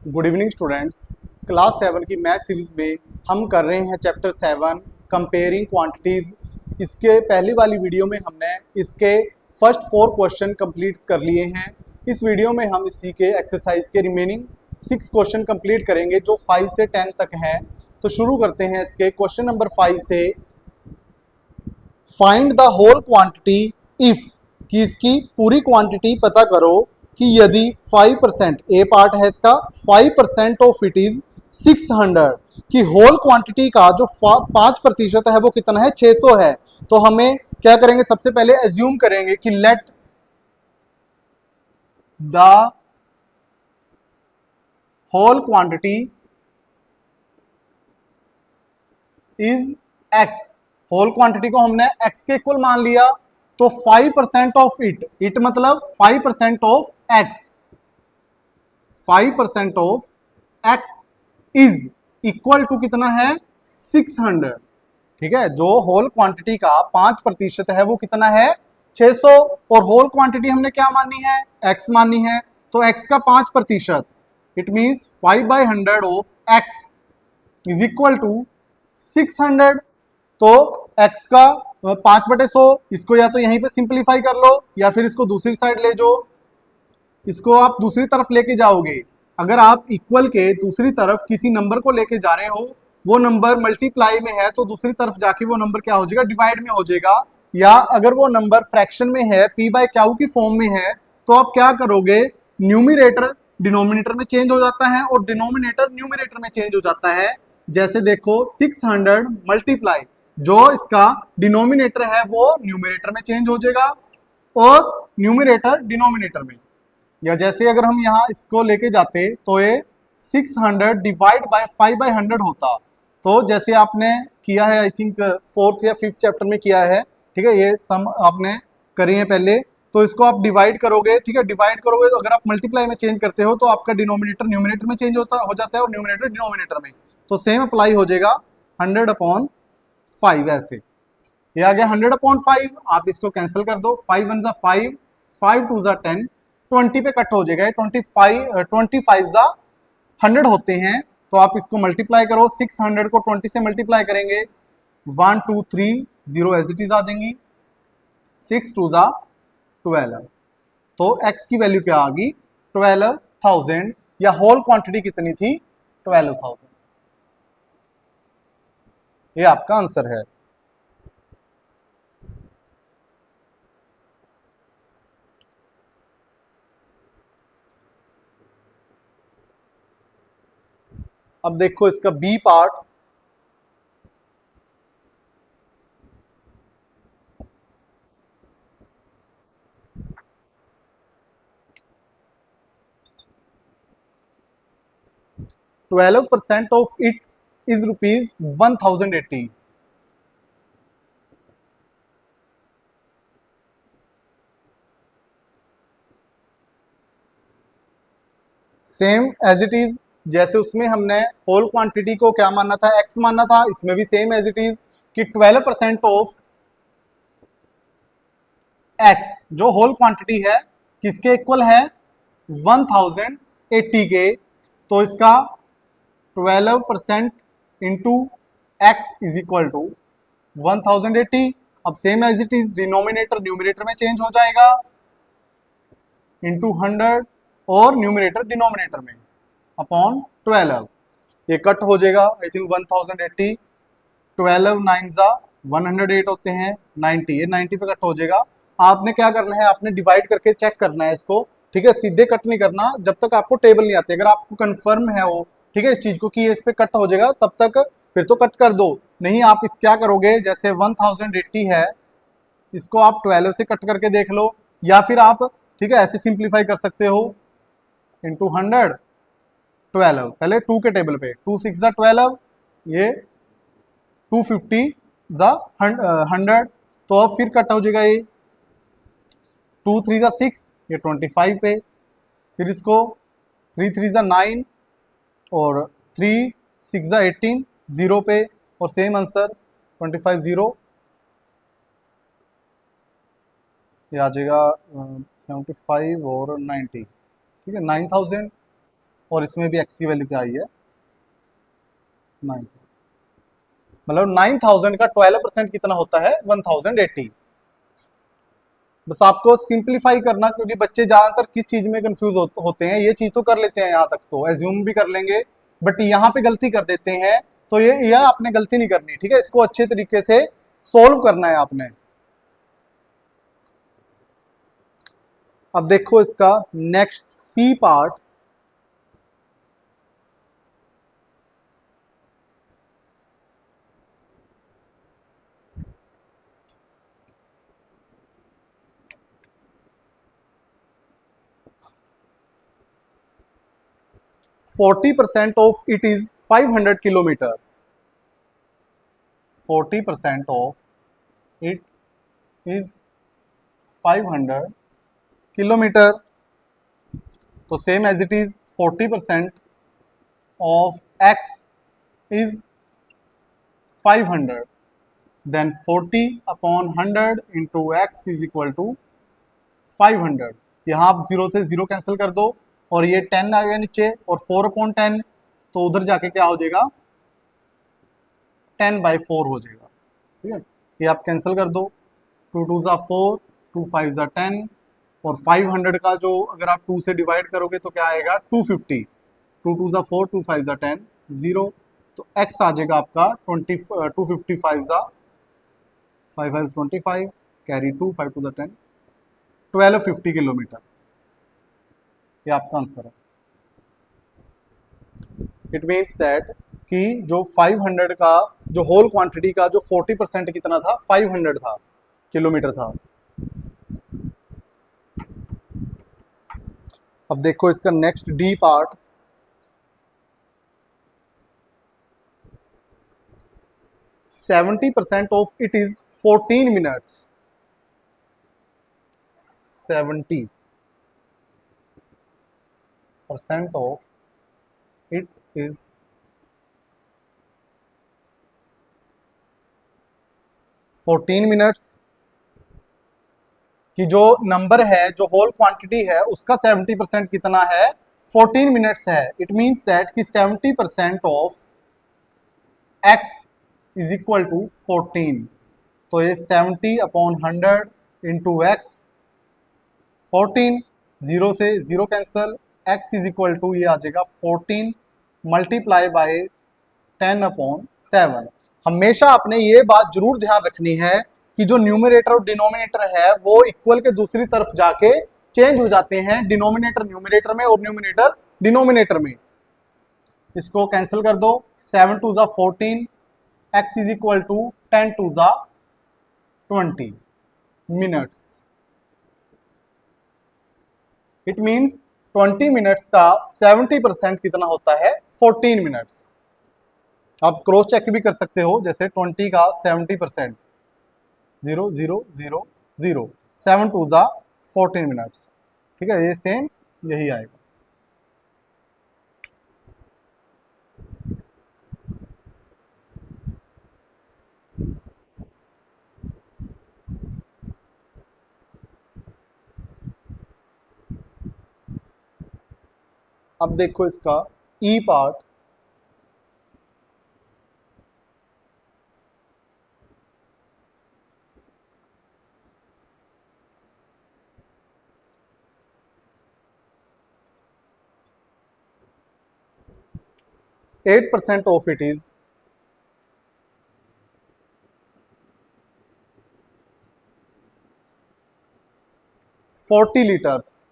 Good evening students. Class 7 की math series में हम कर रहे हैं चैप्टर 7 कंपेयरिंग क्वांटिटीज़। इसके पहली वाली वीडियो में हमने इसके फर्स्ट 4 क्वेश्चन कंप्लीट कर लिए हैं। इस वीडियो में हम इसी के एक्सरसाइज के रिमेनिंग 6 क्वेश्चन कंप्लीट करेंगे जो 5 से 10 तक हैं। तो शुरू करते हैं इसके क्वेश्चन नंबर 5 से। Find the whole quantity if, कि इसकी पूरी क्वांटिटी पता करो कि यदि 5%, ए पार्ट है इसका, 5% ऑफ इट इज 600, कि होल क्वांटिटी का जो 5% है वो कितना है, 600 है। तो हमें क्या करेंगे, सबसे पहले एज्यूम करेंगे कि let the whole quantity is x. Whole quantity को हमने एक्स के इक्वल मान लिया, तो 5% ऑफ इट मतलब 5% of x, 5% of x is equal to कितना है, 600। ठीक है, जो होल क्वांटिटी का 5% है वो कितना है, 600। और होल क्वांटिटी हमने क्या मानी है, एक्स मानी है। तो एक्स का 5%, it means 5/100 of x is equal to 600। तो x का 5/100, इसको या तो यहीं पे सिंपलीफाई कर लो या फिर इसको दूसरी साइड ले जाओ। इसको आप दूसरी तरफ लेके जाओगे, अगर आप इक्वल के दूसरी तरफ किसी नंबर को लेके जा रहे हो, वो नंबर मल्टीप्लाई में है तो दूसरी तरफ जाके वो नंबर क्या हो जाएगा, डिवाइड में हो जाएगा। या अगर वो नंबर फ्रैक्शन में है, p/q की फॉर्म में है, तो आप क्या करोगे, न्यूमिनेटर डिनोमिनेटर में चेंज हो जाता है और डिनोमिनेटर न्यूमिनेटर में चेंज हो जाता है। जैसे देखो 600 मल्टीप्लाई, जो इसका डिनोमिनेटर है वो न्यूमिनेटर में चेंज हो जाएगा और न्यूमिनेटर डिनोमिनेटर में। या जैसे अगर हम यहाँ इसको लेके जाते तो ये 600 डिवाइड बाय 5/100 होता। तो जैसे आपने किया है, आई थिंक 4th या 5th चैप्टर में किया है, ठीक है, ये सम आपने करी है पहले। तो इसको आप डिवाइड करोगे, ठीक है, डिवाइड करोगे तो अगर आप मल्टीप्लाई में चेंज करते हो तो आपका डिनोमिनेटर न्यूमिनेटर में चेंज हो जाता है और न्यूमिनेटर डिनोमिनेटर में। तो सेम अप्लाई हो जाएगा 100/5 ऐसे। ये आ गया 100/5, आप इसको कैंसिल कर दो, 5 1 5, 5 2 10, 20 पे कट हो जाएगा। 25 100 होते हैं, तो आप इसको मल्टीप्लाई करो, 600 को 20 से मल्टीप्लाई करेंगे, 1 2 3 0 एज इट इज आ जाएंगी, 6 2 12। तो x की वैल्यू क्या आ गई, 12,000, या होल क्वांटिटी कितनी थी, 12,000। ये आपका आंसर है। अब देखो इसका B part, %12 of it is ₹1080। Same as it is, जैसे उसमें हमने होल क्वांटिटी को क्या मानना था, एक्स मानना था, इसमें भी सेम एज इट इज कि 12% ऑफ एक्स जो होल क्वांटिटी है किसके इक्वल है, 1080 के। तो इसका 12% into x is equal to 1080। अब same as it is, denominator numerator में चेंज हो जाएगा, इंटू 100 और न्यूमिनेटर डिनोमिनेटर में अपॉन 12। ये कट हो जाएगा, आई थिंक 1080, 12 9 108 होते हैं, 90, ये 90 पे कट हो जाएगा। आपने क्या करना है, आपने डिवाइड करके चेक करना है इसको, ठीक है, सीधे कट नहीं करना जब तक आपको टेबल नहीं आती। अगर आपको कंफर्म है वो, ठीक है, इस चीज को कि ये इस पे कट हो जाएगा, तब तक फिर तो कट कर दो। नहीं, आप क्या करोगे, जैसे 1080 है, इसको आप 12 से कट करके देख लो, या फिर आप, ठीक है, ऐसे सिंप्लीफाई कर सकते हो, इंटू 100 12, पहले 2 के टेबल पे, 2 6 12, ये 250 100, तो अब फिर कट हो जाएगा, ये 2 3 6, ये 25 पे, फिर इसको 3 3 9 और 3 6 18 0 पे, और सेम आंसर 25 0, ये आ जाएगा 75 और 90, ठीक है, 9000। और इसमें भी x की वैल्यू क्या आई है 9000, मतलब 9000 का 12% कितना होता है 1080। बस आपको सिंप्लीफाई करना, क्योंकि बच्चे ज्यादातर किस चीज में कंफ्यूज होते हैं, ये चीज तो कर लेते हैं यहाँ तक तो एज्यूम भी कर लेंगे, बट यहाँ पे गलती कर देते हैं। तो ये आपने गलती नहीं करनी, ठीक है, इसको अच्छे तरीके से सोल्व करना है आपने। अब देखो इसका next C part, forty percent of it is 500 kilometre, 40% of it is 500 kilometre. तो same as it is 40% of x is 500, then 40 upon 100 into x is equal to 500। यहाँ आप 0 से 0 कैंसिल कर दो और ये 10 आ गया नीचे, और 4 अपॉन 10 तो उधर जाके क्या हो जाएगा 10/4 हो जाएगा, ठीक है। ये आप कैंसिल कर दो, 2 2 ज़ा 4, 2 5 ज़ा 10, और 500 का जो अगर आप 2 से डिवाइड करोगे तो क्या आएगा 250, 2 2 ज़ा 4, 2 5 ज़ा 10, 0, तो x आ जाएगा आपका 255 ज़ा 5 5 25, कैरी 2, 5 2 ज़ा 10, 1250 किलोमीटर, ये आपका आंसर है। इट मीन्स दैट कि जो 500 का जो होल क्वांटिटी का जो 40% कितना था 500 था किलोमीटर था। अब देखो इसका next D part, seventy percent of it is 14 minutes, 70% of it is 14 minutes, कि जो नंबर है जो होल क्वांटिटी है उसका 70% कितना है 14 मिनट्स है। इट मीन्स दैट कि 70% of x is equal to 14, तो ये 70 अपॉन 100 इंटू एक्स, 14, 0 से 0 cancel, x is equal to ये आ जाएगा 14 मल्टीप्लाई बाय 10 अपॉन 7। हमेशा आपने ये बात जरूर ध्यान रखनी है कि जो न्यूमरेटर और डिनोमिनेटर है वो इक्वल के दूसरी तरफ जाके चेंज हो जाते हैं, डिनोमिनेटर न्यूमरेटर में और न्यूमरेटर डिनोमिनेटर में। इसको कैंसिल कर दो, 7 2 ज़ा 14, x इज इक्वल टू 10 2 ज़ा 20 मिनट्स। इट मीन्स 20 मिनट्स का 70% कितना होता है 14 मिनट्स। आप क्रॉस चेक भी कर सकते हो, जैसे 20 का 70%, 0 0 0 0, 7 2 ज़ा 14 मिनट्स, ठीक है, ये सेम यही आएगा। अब देखो इसका E part, eight percent of it is 40 litres,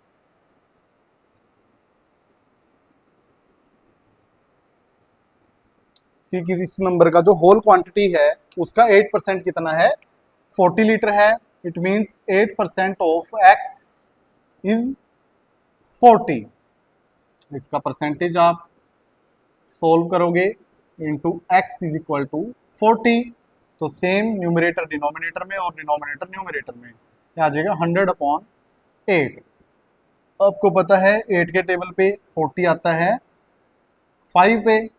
कि किसी नंबर का जो होल क्वांटिटी है उसका 8% कितना है 40 लीटर है। It means 8% of x is 40। इसका परसेंटेज आप सोल्व करोगे into x is equal to 40, तो सेम न्यूमरेटर डिनोमिनेटर में और डिनोमिनेटर न्यूमरेटर में आ जाएगा 100 अपॉन 8। आपको पता है 8 के टेबल पे 40 आता है 5 पे,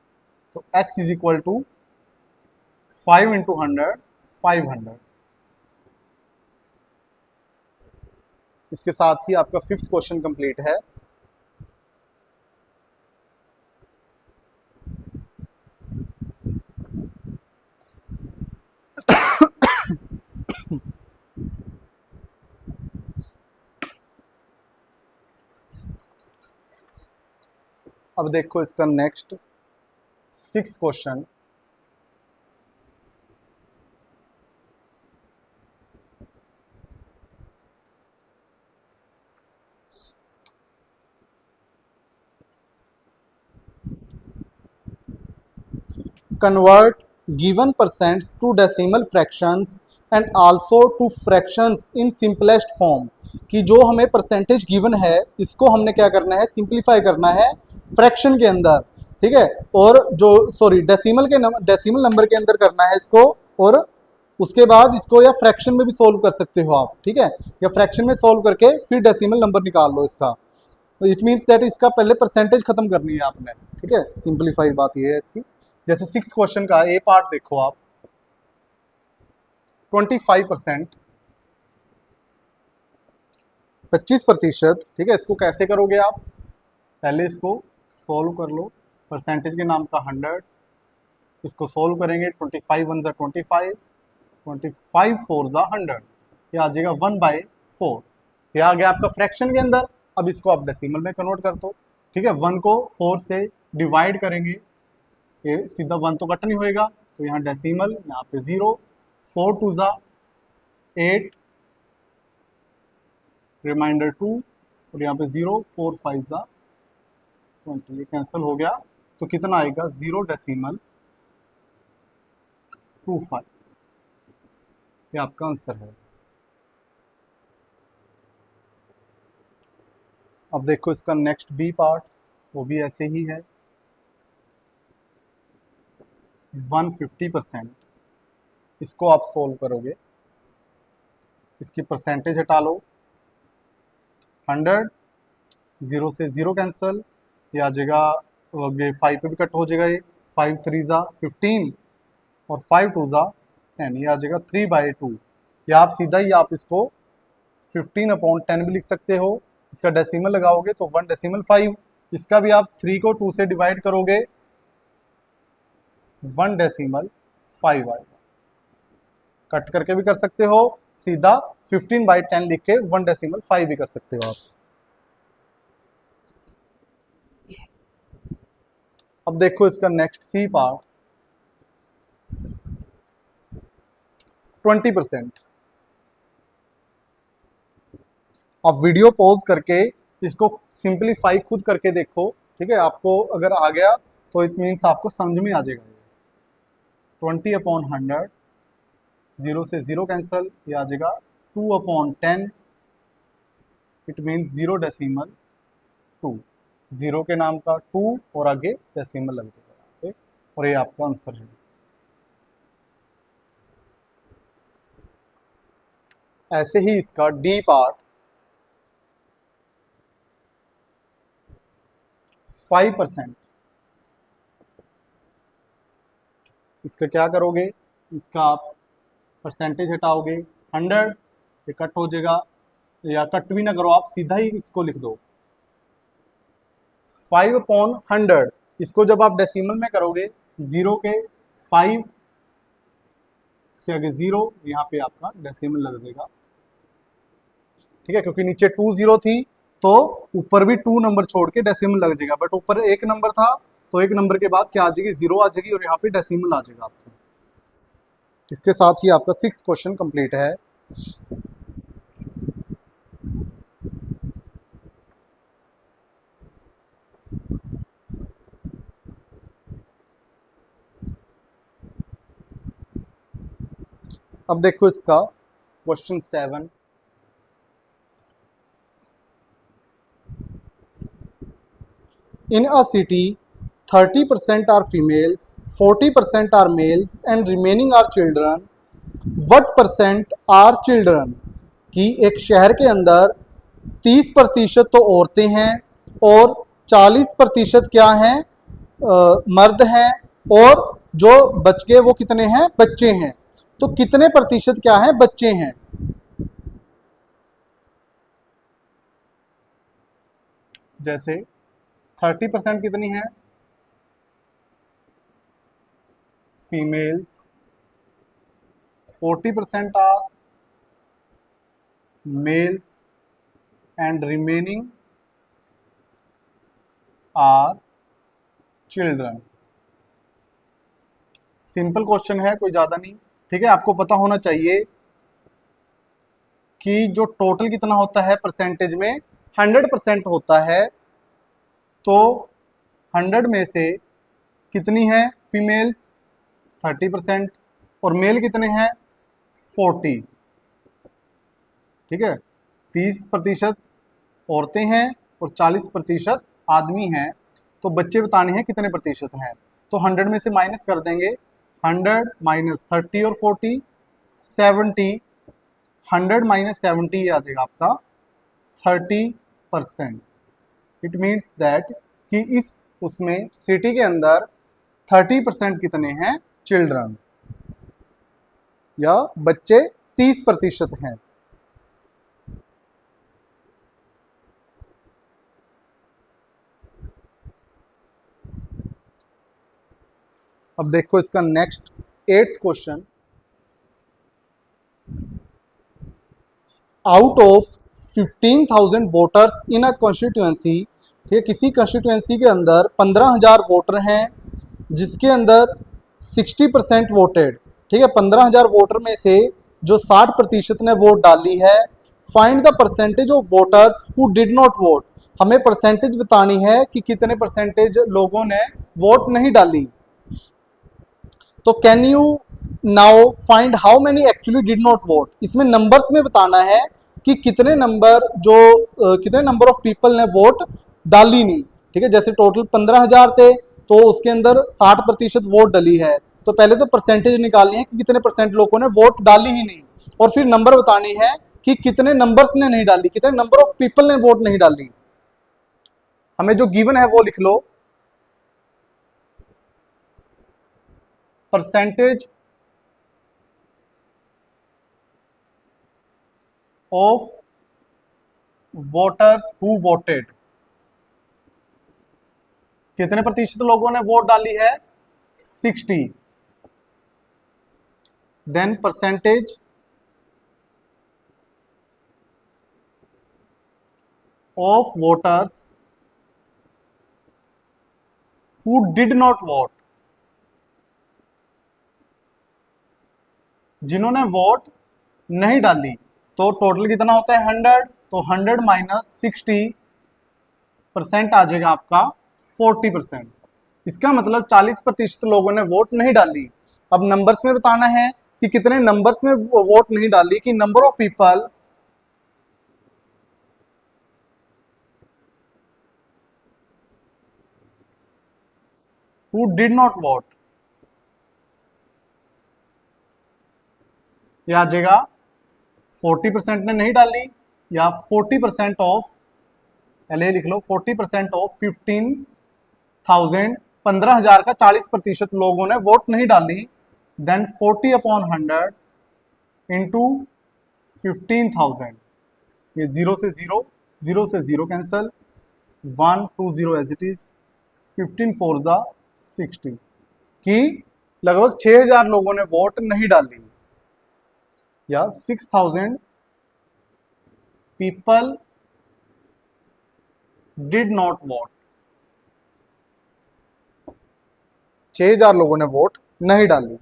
तो x is equal to 5 into 100, 500। इसके साथ ही आपका फिफ्थ क्वेश्चन कंप्लीट है। अब देखो इसका next 6th question. convert given percents to decimal fractions and also to fractions in simplest form। कि जो हमें परसेंटेज गिवन है इसको हमने क्या करना है, सिंप्लीफाई करना है फ्रैक्शन के अंदर, ठीक है। और जो सॉरी डेसिमल नंबर के अंदर करना है इसको, और उसके बाद इसको या फ्रैक्शन में भी सोल्व कर सकते हो आप, ठीक है। या फ्रैक्शन में सोल्व करके फिर डेसिमल नंबर निकाल लो इसका। इट मीन्स दैट इसका पहले परसेंटेज खत्म करनी है आपने, ठीक है। सिंप्लीफाइड बात ये है इसकी। जैसे 6th क्वेश्चन का ए पार्ट देखो आप, 25%, 25%, ठीक है। इसको कैसे करोगे आप, पहले इसको सोल्व कर लो, परसेंटेज के नाम का 100, इसको सोल्व करेंगे 25 1 ज़ा 25, 25 4 ज़ा 100, ये आ जाएगा 1/4। ये आ गया आपका फ्रैक्शन के अंदर। अब इसको आप डेसिमल में कन्वर्ट कर दो, ठीक है। 1 को 4 से डिवाइड करेंगे, ये सीधा 1 तो कट नहीं होएगा, तो यहाँ डेसिमल, यहाँ पे 0, 4 2 ज़ा 8, रिमाइंडर 2, और यहाँ पे 0, 4 5 ज़ा 20, ये कैंसिल हो गया। तो कितना आएगा, 0.25, ये आपका आंसर है। अब देखो इसका नेक्स्ट बी पार्ट, वो भी ऐसे ही है। 150%, इसको आप सोल्व करोगे, इसकी परसेंटेज हटा लो, 100, 0 से 0 कैंसिल, ये आ जाएगा, 5 पे भी कट हो जाएगा, ये 5 3 ज़ा 15 और 5 2 ज़ा 10, ये आ जाएगा 3/2। या आप सीधा ही आप इसको 15/10 भी लिख सकते हो। इसका डेसिमल लगाओगे तो 1/5, इसका भी आप 3 को 2 से डिवाइड करोगे 1/5 आएगा। कट करके भी कर सकते हो, सीधा 15/10 लिख के 1/5 भी कर सकते हो आप। अब देखो इसका नेक्स्ट सी पार्ट, 20%। आप वीडियो पॉज करके इसको सिंपलीफाई खुद करके देखो, ठीक है। आपको अगर आ गया तो इट मीन्स आपको समझ में आ जाएगा। 20/100, 0 से 0 कैंसिल, ये आ जाएगा 2/10, इट मीन्स 0.2, 0 के नाम का 2 और आगे डेसिमल लग जाएगा, और ये आपका आंसर है। ऐसे ही इसका डी पार्ट, 5%, इसका क्या करोगे, इसका आप परसेंटेज हटाओगे 100, ये कट हो जाएगा, या कट भी ना करो आप, सीधा ही इसको लिख दो 5/100। इसको जब आप डेसिमल में करोगे, 0 के 5, इसके आगे 0, यहाँ पे आपका डेसिमल लग देगा, ठीक है। क्योंकि नीचे 2 0 थी तो ऊपर भी 2 नंबर छोड़ के डेसिमल लग जाएगा, बट ऊपर 1 नंबर था तो 1 नंबर के बाद क्या आ जाएगी, 0 आ जाएगी, और यहाँ पे डेसिमल आ जाएगा आपको। इसके साथ ही आपका 6th क्वेश्चन कंप्लीट है। अब देखो इसका question 7, in a city 30% are females, 40% are males and remaining are children, what percent are children। कि एक शहर के अंदर 30% तो औरतें हैं और 40% क्या हैं, मर्द हैं, और जो बच गए वो कितने हैं, बच्चे हैं। तो कितने प्रतिशत क्या हैं, बच्चे हैं। जैसे 30% कितनी है, females, 40% are males and remaining are children। Simple question है, कोई ज्यादा नहीं। ठीक है, आपको पता होना चाहिए कि जो टोटल कितना होता है परसेंटेज में, 100% होता है। तो 100 में से कितनी है फीमेल्स, 30%, और मेल कितने हैं 40। ठीक है, 30% औरतें हैं और 40% आदमी हैं। तो बच्चे बताने हैं कितने प्रतिशत हैं। तो 100 में से माइनस कर देंगे, 100 माइनस 30 और 40 70, 100 माइनस 70 आ जाएगा आपका 30%। इट मीन्स दैट कि इस उसमें सिटी के अंदर 30% कितने हैं चिल्ड्रन, या बच्चे 30% हैं। अब देखो इसका next 8th question. Out of 15,000 voters in a constituency, ठीक है, किसी कॉन्स्टिट्यूएंसी के अंदर 15,000 वोटर हैं जिसके अंदर 60% वोटेड। ठीक है, 15,000 वोटर में से जो 60% ने वोट डाली है। Find the percentage of voters who did not vote. हमें परसेंटेज बतानी है कि कितने परसेंटेज लोगों ने वोट नहीं डाली। तो can you now find how many actually did not vote. इसमें नंबर्स में बताना है कि कितने नंबर कितने नंबर ऑफ पीपल ने वोट डाली नहीं। ठीक है, जैसे टोटल 15,000 थे तो उसके अंदर 60% वोट डली है। तो पहले तो परसेंटेज निकालनी है कि कितने परसेंट लोगों ने वोट डाली ही नहीं, और फिर नंबर बतानी है कि कितने नंबर्स ने नहीं डाली, कितने नंबर ऑफ पीपल ने वोट नहीं डाली। हमें जो गिवन है वो लिख लो, percentage of voters who voted. कितने प्रतिशत लोगों ने वोट डाली है 60। Then percentage of voters who did not vote. जिन्होंने वोट नहीं डाली। तो टोटल कितना होता है 100, तो 100 माइनस 60% आ जाएगा आपका 40%। इसका मतलब 40% लोगों ने वोट नहीं डाली। अब नंबर्स में बताना है कि कितने नंबर्स में वोट नहीं डाली, कि number of people who did not vote. ये आ जाएगा 40% ने नहीं डाली, या 40% ऑफ, पहले लिख लो 40% ऑफ 15,000, 15,000 का 40% लोगों ने वोट नहीं डाली। Then 40/100 into 15,000। ये 0 से 0, 0 से 0 कैंसल, 1 2 0 एज इट इज, 15 4 जा 60, कि लगभग 6,000 लोगों ने वोट नहीं डाली, या 6,000 पीपल डिड नॉट वोट। 6,000 लोगों ने वोट नहीं डाली।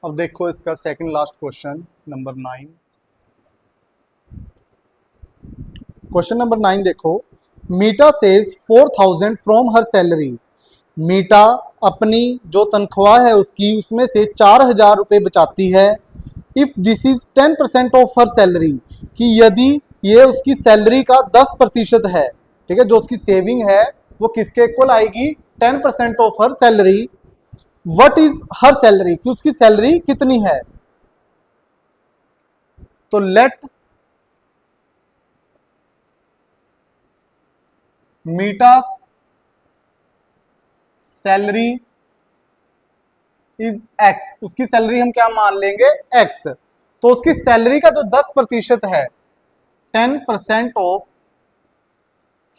अब देखो इसका second last question number 9। Question number 9 देखो, मीटा सेव्स 4,000 फ्रॉम हर सैलरी। मीटा अपनी जो तनख्वाह है उसकी, उसमें से 4,000 रुपये बचाती है। If this is 10% of her salary, कि यदि ये उसकी सैलरी का 10% है। ठीक है, जो उसकी सेविंग है वो किसके इक्वल आएगी, 10% of her salary. What is her salary, कि उसकी सैलरी कितनी है। तो लेट मीटा's सैलरी इज एक्स, उसकी सैलरी हम क्या मान लेंगे, एक्स। तो उसकी सैलरी का जो 10% है, 10% ऑफ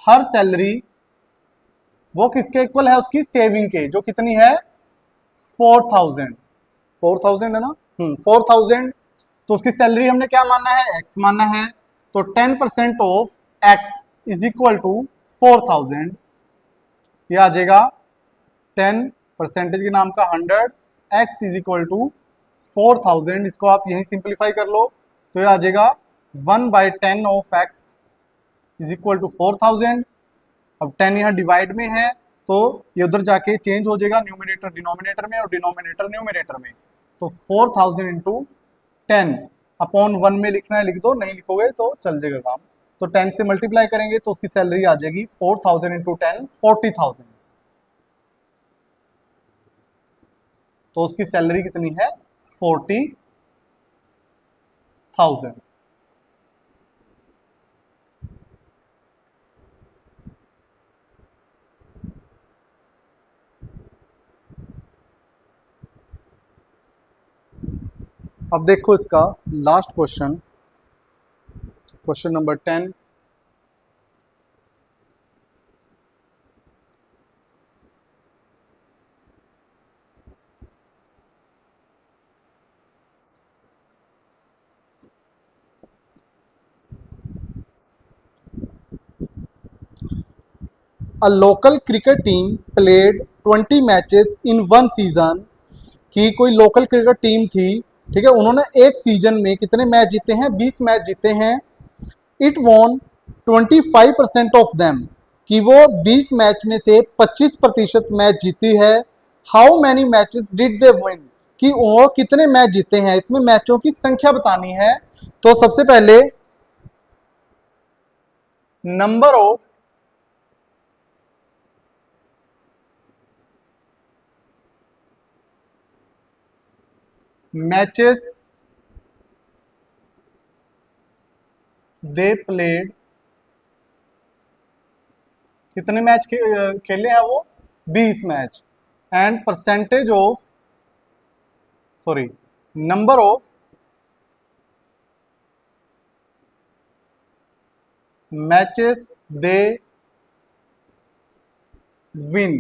हर सैलरी, वो किसके इक्वल है, उसकी सेविंग के, जो कितनी है 4000, 4000 है ना, 4000। तो उसकी सैलरी हमने क्या मानना है, एक्स मानना है। तो 10% of x is equal to 4000, ये आ जाएगा 10% के नाम का 100, एक्स इज इक्वल टू 4000। इसको आप यहीं सिंप्लीफाई कर लो, तो ये आ जाएगा 1/10 of x is equal to 4000। अब 10 यहाँ डिवाइड में है, तो ये उधर जाके चेंज हो जाएगा, न्यूमिनेटर डिनोमिनेटर में और डिनोमिनेटर न्यूमिनेटर में। तो 4000 इंटू 10 अपॉन 1 में लिखना है लिख दो, नहीं लिखोगे तो चल जाएगा काम। तो 10 से मल्टीप्लाई करेंगे तो उसकी सैलरी आ जाएगी 4000 इंटू 10 40,000। तो उसकी सैलरी कितनी है 40,000। अब देखो इसका last question, question number 10। A local cricket team played 20 matches in one season, कि कोई लोकल क्रिकेट टीम थी, ठीक है, उन्होंने एक सीजन में कितने मैच जीते हैं, 20 मैच जीते हैं। इट वॉन 25% ऑफ देम, कि वो 20 मैच में से 25% मैच जीती है। How many matches did they win, कि वो कितने मैच जीते हैं, इसमें मैचों की संख्या बतानी है। तो सबसे पहले number of matches they played, कितने मैच खेले हैं वो, 20 match. And percentage of, sorry, number of matches they win,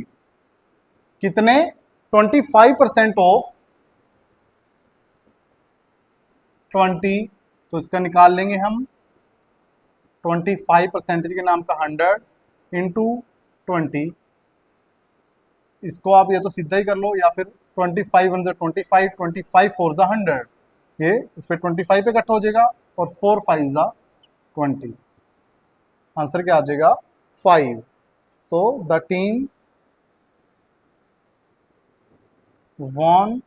कितने 25% ऑफ 20। तो इसका निकाल लेंगे हम, 25% के नाम का 100 इंटू 20। इसको आप या तो सीधा ही कर लो, या फिर 25 1 25, 25 4 100, ये उस पर 25 पे कट हो जाएगा, और 4 5 20। आंसर क्या आ जाएगा 5। तो द टीम वॉन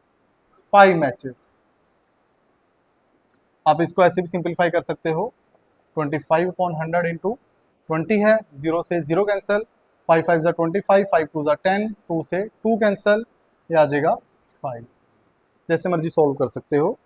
5 मैचेस। आप इसको ऐसे भी सिंपलीफाई कर सकते हो, 25/100 इंटू 20 है, 0 से 0 कैंसिल, 5 5 25, 5 2 10, 2 से 2 कैंसिल, ये आ जाएगा 5। जैसे मर्जी सॉल्व कर सकते हो।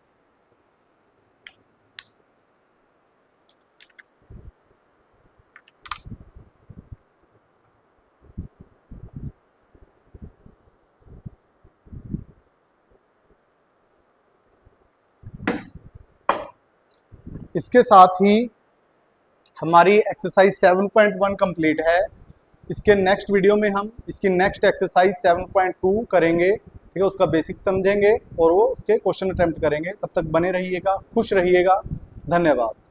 इसके साथ ही हमारी एक्सरसाइज 7.1 कंप्लीट है। इसके नेक्स्ट वीडियो में हम इसकी नेक्स्ट एक्सरसाइज 7.2 करेंगे, ठीक है, उसका बेसिक समझेंगे और वो उसके क्वेश्चन अटेम्प्ट करेंगे। तब तक बने रहिएगा, खुश रहिएगा, धन्यवाद।